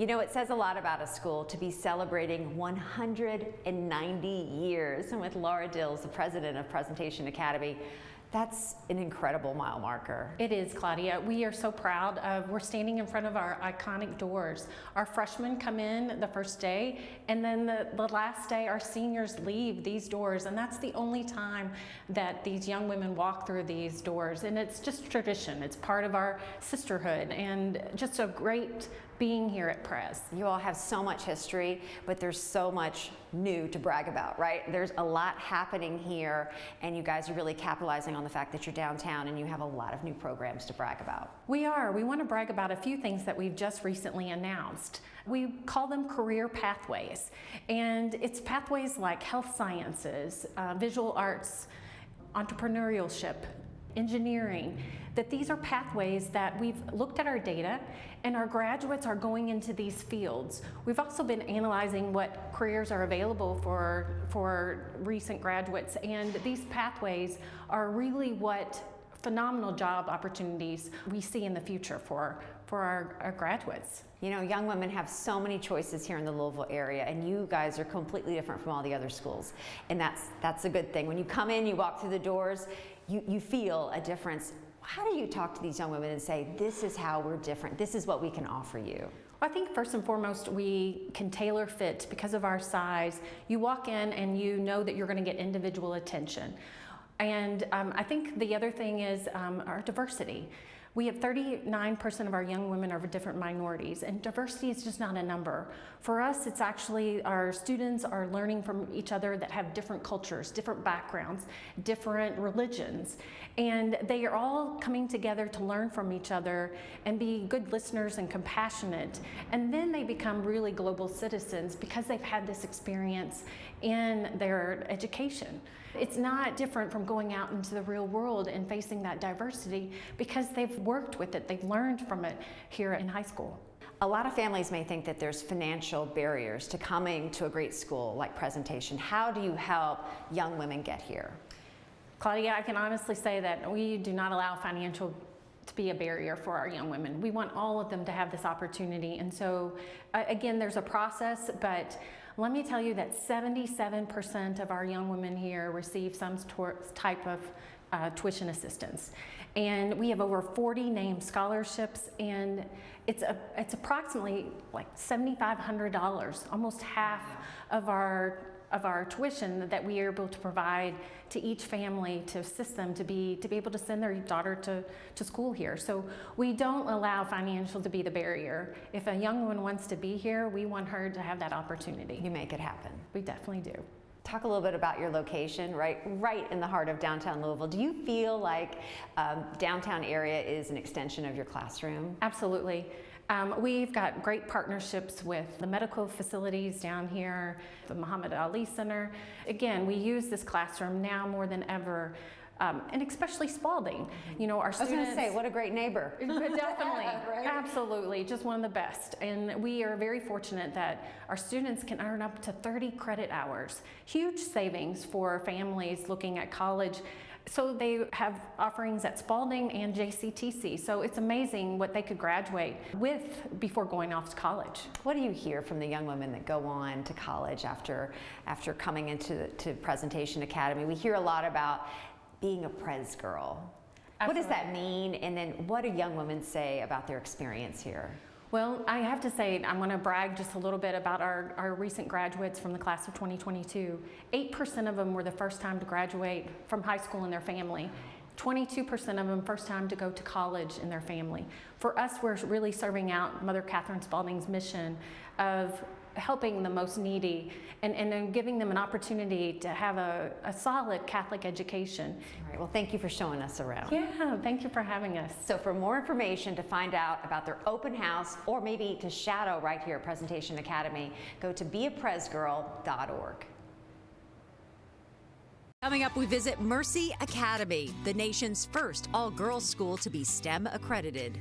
You know, it says a lot about a school to be celebrating 190 years. And with Laura Dills, the president of Presentation Academy, that's an incredible mile marker. It is, Claudia. We are so proud of, we're standing in front of our iconic doors. Our freshmen come in the first day, and then the last day our seniors leave these doors, and that's the only time that these young women walk through these doors. And it's just tradition. It's part of our sisterhood, and just a great being here at Pres. You all have so much history, but there's so much new to brag about, right? There's a lot happening here, and you guys are really capitalizing on the fact that you're downtown and you have a lot of new programs to brag about. We are. We want to brag about a few things that we've just recently announced. We call them career pathways, and it's pathways like health sciences, visual arts, entrepreneurship, engineering, that these are pathways that we've looked at our data and our graduates are going into these fields. We've also been analyzing what careers are available for recent graduates, and these pathways are really what phenomenal job opportunities we see in the future for our graduates. You know, young women have so many choices here in the Louisville area, and you guys are completely different from all the other schools, and that's a good thing. When you come in, you walk through the doors, you feel a difference. How do you talk to these young women and say, this is how we're different, this is what we can offer you? I think first and foremost, we can tailor fit because of our size. You walk in and you know that you're going to get individual attention. And I think the other thing is our diversity. We have 39% of our young women are different minorities, and diversity is just not a number. For us, it's actually our students are learning from each other that have different cultures, different backgrounds, different religions, and they are all coming together to learn from each other and be good listeners and compassionate, and then they become really global citizens because they've had this experience in their education. It's not different from going out into the real world and facing that diversity because they've worked with it, they've learned from it here in high school. A lot of families may think that there's financial barriers to coming to a great school like Presentation. How do you help young women get here? Claudia, I can honestly say that we do not allow financial to be a barrier for our young women. We want all of them to have this opportunity, and so again, there's a process, but let me tell you that 77% of our young women here receive some type of tuition assistance. And we have over 40 named scholarships, and it's approximately like $7,500, almost half of our tuition that we are able to provide to each family to assist them to be able to send their daughter to school here. So we don't allow financial to be the barrier. If a young woman wants to be here, we want her to have that opportunity. You make it happen. We definitely do. Talk a little bit about your location, right in the heart of downtown Louisville. Do you feel like downtown area is an extension of your classroom? Absolutely. We've got great partnerships with the medical facilities down here, the Muhammad Ali Center. Again, we use this classroom now more than ever. And especially Spalding. You know, our students. I was going to say, what a great neighbor. Definitely, right? Absolutely, just one of the best. And we are very fortunate that our students can earn up to 30 credit hours. Huge savings for families looking at college. So they have offerings at Spalding and JCTC. So it's amazing what they could graduate with before going off to college. What do you hear from the young women that go on to college after coming into Presentation Academy? We hear a lot about being a Pres girl. Absolutely. What does that mean? And then what do young women say about their experience here? Well, I have to say, I'm going to brag just a little bit about our recent graduates from the class of 2022. 8% of them were the first time to graduate from high school in their family. 22% of them first time to go to college in their family. For us, we're really serving out Mother Catherine Spalding's mission of helping the most needy and giving them an opportunity to have a solid Catholic education. All right, well, thank you for showing us around. Yeah, thank you for having us. So for more information to find out about their open house or maybe to shadow right here at Presentation Academy, go to beapresgirl.org. Coming up, we visit Mercy Academy, the nation's first all-girls school to be STEM accredited.